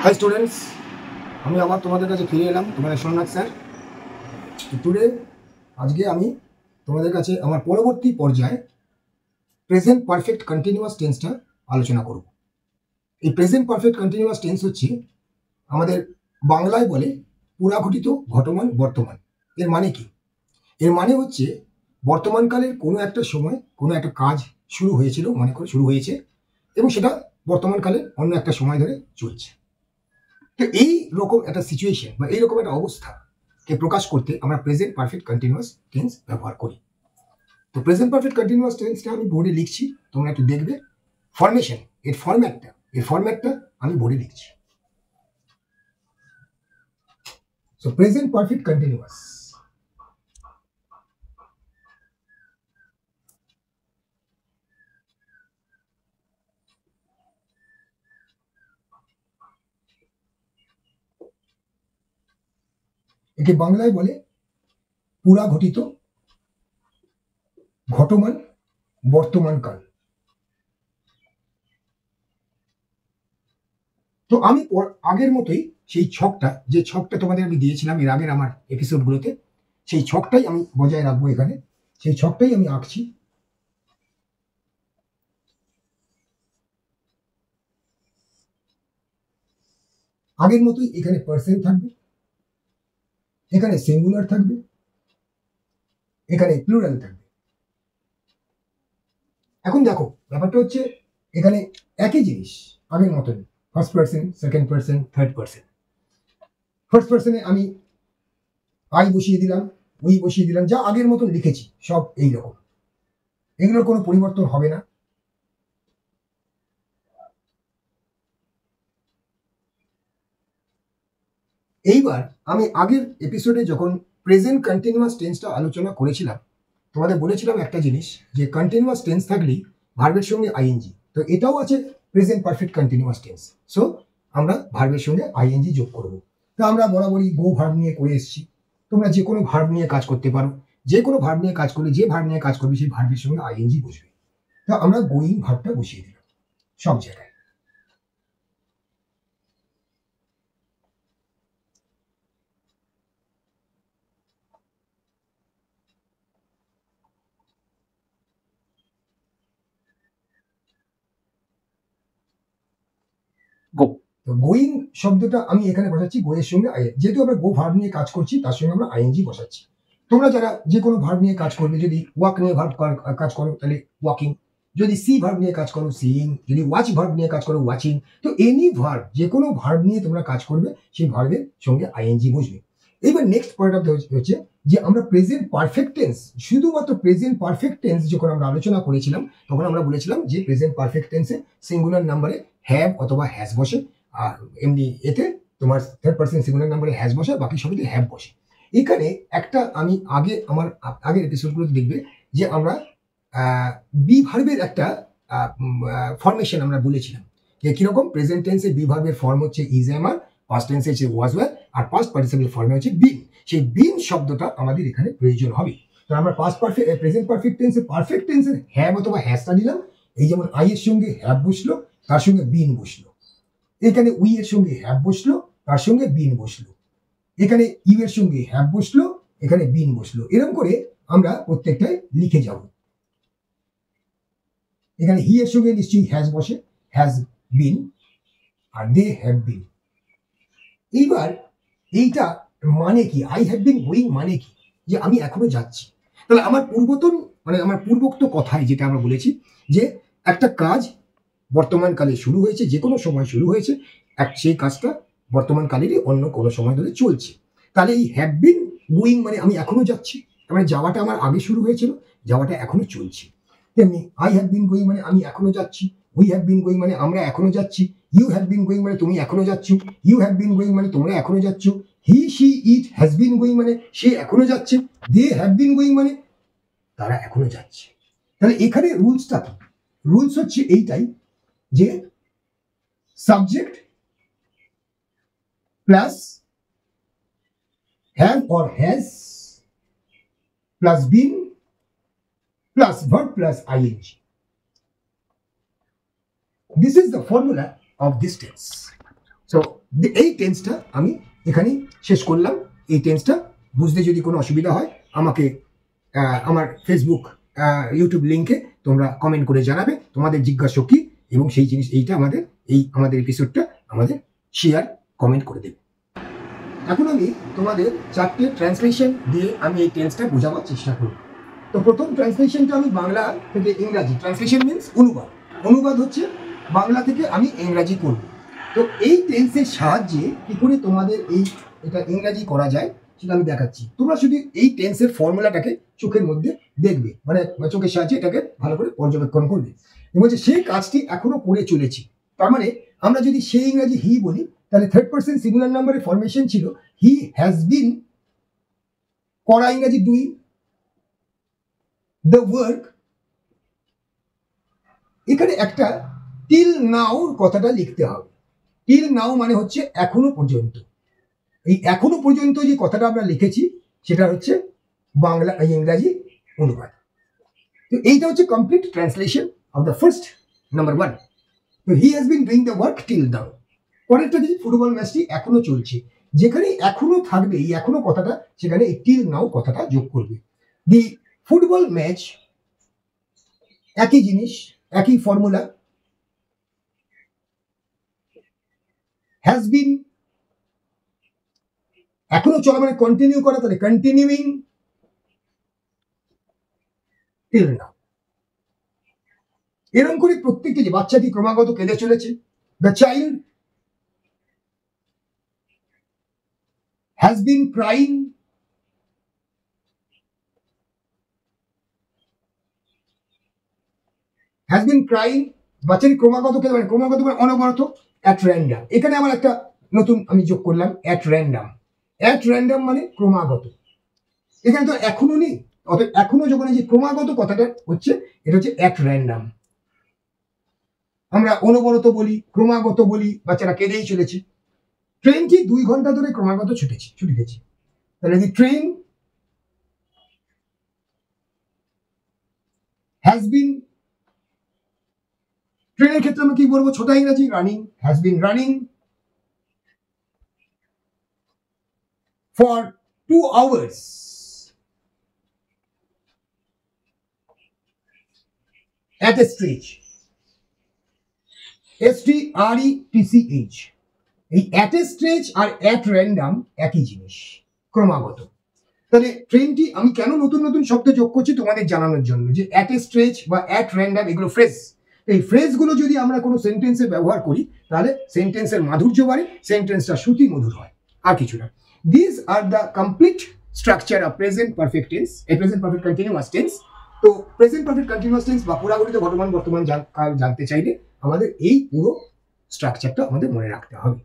High students, আমি আবার তোমাদের কাছে ফিরে এলাম, তোমাদের সোমনাথ স্যার। টুডে আজকে আমি তোমাদের কাছে আমার পরবর্তী পর্যায়ে প্রেজেন্ট পারফেক্ট কন্টিনিউয়াস টেন্সটা আলোচনা করব। এই প্রেজেন্ট পারফেক্ট কন্টিনিউয়াস টেন্স হচ্ছে আমাদের বাংলায় বলে পুরাঘটিত ঘটমান বর্তমান। এর মানে কি? এর মানে হচ্ছে বর্তমানকালের কোনো একটা সময় কোনো একটা কাজ শুরু হয়েছিল, মনে করে শুরু হয়েছে, এবং সেটা বর্তমানকালে অন্য একটা সময় ধরে চলছে। তো এই রকম একটা সিচুয়েশন বা এইরকম একটা অবস্থাকে প্রকাশ করতে আমরা প্রেজেন্ট পারফেক্ট কন্টিনিউয়াস টেন্স ব্যবহার করি। তো প্রেজেন্ট পারফেক্ট কন্টিনিউয়াস টেন্সটা আমি বোর্ডে লিখছি, তোমরা একটু দেখবে ফরমেশন, এর ফরম্যাটটা আমি বোর্ডে লিখছি। সো প্রেজেন্ট পারফেক্ট কন্টিনিউয়াস, একে বাংলায় বলে পুরাঘটিত ঘটমান বর্তমান কাল। তো আমি আগের মতোই সেই ছকটা, যে ছকটা তোমাদের আমি দিয়েছিলাম এর আগের আমার এপিসোডগুলোতে, সেই ছকটাই আমি বজায় রাখবো এখানে, সেই ছকটাই আমি আঁকছি। আগের মতোই এখানে পার্সন থাকবে, এখানে সিঙ্গুলার থাকবে, এখানে প্লুরাল থাকবে। এখন দেখো ব্যাপারটা হচ্ছে এখানে একই জিনিস আগের মতনই, first person, second person, third person. First পার্সনে আমি আই বসিয়ে দিলাম, উই বসিয়ে দিলাম, যা আগের মতন লিখেছি সব এই রকম, এগুলোর কোনো পরিবর্তন হবে না। এইবার আমি আগের এপিসোডে যখন প্রেজেন্ট কন্টিনিউয়াস টেন্সটা আলোচনা করেছিলাম, তোমাদের বলেছিলাম একটা জিনিস, যে কন্টিনিউয়াস টেন্স থাকলেই ভার্বের সঙ্গে আইএনজি, তো এটাও আছে present perfect continuous tense. So আমরা ভার্বের সঙ্গে আইএনজি যোগ করব। তো আমরা বরাবরই গো ভার্ব নিয়ে করে এসেছি, তোমরা যে কোনো ভার্ব নিয়ে কাজ করতে পারো, যে কোনো ভার্ব নিয়ে কাজ করলে যে ভার্ব নিয়ে কাজ করবে সেই ভার্বের সঙ্গে আইএনজি বসবে। তো আমরা গোয়িং ভার্বটা বসিয়ে দিলাম সব জায়গায়। গো, তো গোয়িং শব্দটা আমি এখানে বসাচ্ছি গো এর সঙ্গে আইএন, যেহেতু আমরা গো ভার্ব নিয়ে কাজ করছি তার সঙ্গে আমরা আইএনজি বসাচ্ছি। তোমরা যারা যে কোনো ভার্ব নিয়ে কাজ করবে, যদি ওয়াক নিয়ে ভার্ব কাজ করো তাহলে ওয়াকিং, যদি সি ভার্ব নিয়ে কাজ করো সিইং, যদি ওয়াচ ভার্ব নিয়ে কাজ করো ওয়াচিং। তো এনি ভার্ব, যে কোনো ভার্ব নিয়ে তোমরা কাজ করবে সেই ভার্বের সঙ্গে আইএনজি বসবে। এবার নেক্সট পয়েন্ট অফ হচ্ছে যে আমরা প্রেজেন্ট পারফেক্ট টেন্স, শুধুমাত্র প্রেজেন্ট পারফেক্ট টেন্স যখন আমরা আলোচনা করেছিলাম তখন আমরা বলেছিলাম যে প্রেজেন্ট পারফেক্ট টেন্সে সিঙ্গুলার নাম্বারে হ্যাভ অথবা হ্যাজ বসে, আর এমনি এতে তোমার থার্ড পার্সন সিঙ্গুলার নাম্বারে হ্যাজ বসে, বাকি সবই হ্যাভ বসে। এখানে একটা আমি আমার আগের এপিসোডগুলোতে দেখবে যে আমরা বি ভার্বের একটা ফরমেশন আমরা বলেছিলাম, যে কিরকম প্রেজেন্ট টেন্সে বি ভার্বের ফর্ম হচ্ছে ইজ এম আর, পাস্ট টেন্সে হচ্ছে ওয়াজ ওয়ার, আর পাস্ট পার্টিসিপল ফর্মে হচ্ছে বিন। সেই বিন শব্দটা আমাদের এখানে প্রয়োজন হবে। তো আমরা পাস্ট পারফেক্ট প্রেজেন্ট পারফেক্ট টেন্সের হ্যাভ অথবা হ্যাজটা দিলাম। এই যেমন আই এর সঙ্গে হ্যাভ বসলো, তার সঙ্গে বিন বসলো। এখানে উই এর সঙ্গে হ্যাভ বসলো, তার সঙ্গে বিন বসলো। এখানে ইউ এর সঙ্গে হ্যাভ বসলো, এখানে বিন বসলো। এরকম করে আমরা প্রত্যেকটাই লিখে যাব। এখানে হি এর সঙ্গে নিশ্চয়ই হ্যাজ বসে, has been, R they have been. এইবার এইটা মানে কি, আই হ্যাভ বিন গোয়িং মানে কি, যে আমি এখনো যাচ্ছি। তাহলে আমার আমার পূর্বোক্ত কথায় যেটা আমরা বলেছি, যে একটা কাজ বর্তমানকালে শুরু হয়েছে, যে কোনো সময় শুরু হয়েছে, সেই কাজটা বর্তমানকালেরই অন্য কোনো সময় ধরে চলছে। তাহলে এই হ্যাভ বিন গোয়িং মানে আমি এখনো যাচ্ছি, তার মানে যাওয়াটা আমার আগে শুরু হয়েছিল, যাওয়াটা এখনো চলছে। তেমনি আই হ্যাভ বিন গোয়িং মানে আমি এখনো যাচ্ছি, উই হ্যাভ বিন গোয়িং মানে আমরা এখনো যাচ্ছি, ইউ হ্যাভ বিন গোয়িং মানে তুমি এখনো যাচ্ছ, ইউ হ্যাভ বিন গোয়িং মানে তোমরা এখনো যাচ্ছ, he she it has been going মানে সে এখনো যাচ্ছে, দে হ্যাভ বিন গোয়িং মানে তারা এখনো যাচ্ছে। তাহলে এখানে রুলসটা কি? রুলস হচ্ছে এইটাই, যে subject plus have or has plus been plus verb plus ING. This is the formula of this tense. So এই টেন্সটা আমি এখানেই শেষ করলাম। এই টেন্সটা বুঝতে যদি কোনো অসুবিধা হয় আমাকে আমার ফেসবুক ইউটিউব লিঙ্কে তোমরা কমেন্ট করে জানাবে তোমাদের জিজ্ঞাসা কি, এবং সেই জিনিস এইটা আমাদের এপিসোডটা আমাদের শেয়ার কমেন্ট করে দেবে। এখন আমি তোমাদের 4টে ট্রান্সলেশন দিয়ে আমি এই টেন্সটা বোঝাবার চেষ্টা করব। তো প্রথম ট্রান্সলেশনটা আমি বাংলা থেকে ইংরাজি, ট্রান্সলেশন মিনস অনুবাদ হচ্ছে বাংলা থেকে আমি ইংরাজি করব। তো এই টেন্সের সাহায্যে কি করে তোমাদের এটা ইংরাজি করা যায় সেটা আমি দেখাচ্ছি। তোমরা শুধু এই টেন্সের ফর্মুলাটাকে চোখের মধ্যে দেখবে, মানে চোখের সাহায্যে এটাকে ভালো করে পর্যবেক্ষণ করবে এবং সেই কাজটি এখনো করে চলেছি। তার মানে আমরা যদি সেই ইংরাজি হি বলি তাহলে থার্ড পারসন সিঙ্গুলার নাম্বারের ফরমেশন ছিল হি হ্যাজ বিন, করা ইংরাজি ডুইং, দ্য ওয়ার্ক। এখানে একটা টিল নাও কথাটা লিখতে হবে। টিল নাও মানে হচ্ছে এখনো পর্যন্ত। এই এখনো পর্যন্ত যে কথাটা আমরা লিখেছি সেটা হচ্ছে বাংলা ইংরাজি অনুবাদ। তো এইটা হচ্ছে complete translation of the first number 1। তো he has been doing the work till now. পরেরটা যে ফুটবল ম্যাচটি এখনো চলছে, যেখানে এখনো থাকবে এই এখনো কথাটা, সেখানে এই টিল নাও কথাটা যোগ করবে। দি ফুটবল ম্যাচ, একই জিনিস, একই ফর্মুলা, হ্যাজ বিন এখনো চলা মানে কন্টিনিউ করা, তাহলে কন্টিনিউইং টিল নাও। এরকম করে প্রত্যেকটি যে বাচ্চাটি ক্রমাগত কেঁদে চলেছে, the child has been crying, has been crying, বাচ্চাটি ক্রমাগত কেঁদে মানে ক্রমাগত মানে অনবরত। অ্যাট র্যান্ডাম, এখানে আমার একটা নতুন আমি যোগ করলাম অ্যাট র্যান্ডাম। অ্যাট র্যান্ডাম মানে ক্রমাগত, এখানে তো এখনো নেই, অর্থাৎ এখনো যখন এই যে ক্রমাগত কথাটা হচ্ছে এটা হচ্ছে অ্যাট র্যান্ডাম। আমরা অনবরত বলি, ক্রমাগত বলি, বাচ্চারা কেঁদেই চলেছে। ট্রেনটি 2 ঘন্টা ধরে ক্রমাগত ছুটেছে, তাহলে দি ট্রেন হ্যাজ বিন, ট্রেনের ক্ষেত্রে আমরা কি বলবো ছোট ইংরাজি running, has been running for 2 hours at a stretch, STRETCH। এই at a stretch আর at random একই জিনিস, ক্রমাগত। তাহলে ট্রেনটি, আমি কেন নতুন নতুন শব্দ যোগ করছি তোমাদের জানানোর জন্য যে at a stretch বা at random এগুলো ফ্রেজ। এই ফ্রেজগুলো যদি আমরা কোনো সেন্টেন্সে ব্যবহার করি তাহলে সেন্টেন্সের মাধুর্য বাড়ে, সেন্টেন্সটা শ্রুতি মধুর হয়, আর কিছু না। This are the complete structure of present perfect tense, এই প্রেজেন্ট পারফেক্ট কন্টিনিউয়াস টেন্স। তো প্রেজেন্ট পারফেক্ট কন্টিনিউয়াস টেন্স বা পুরাগঠিত বর্তমান জানতে চাইলে আমাদের এই পুরো স্ট্রাকচারটা আমাদের মনে রাখতে হবে।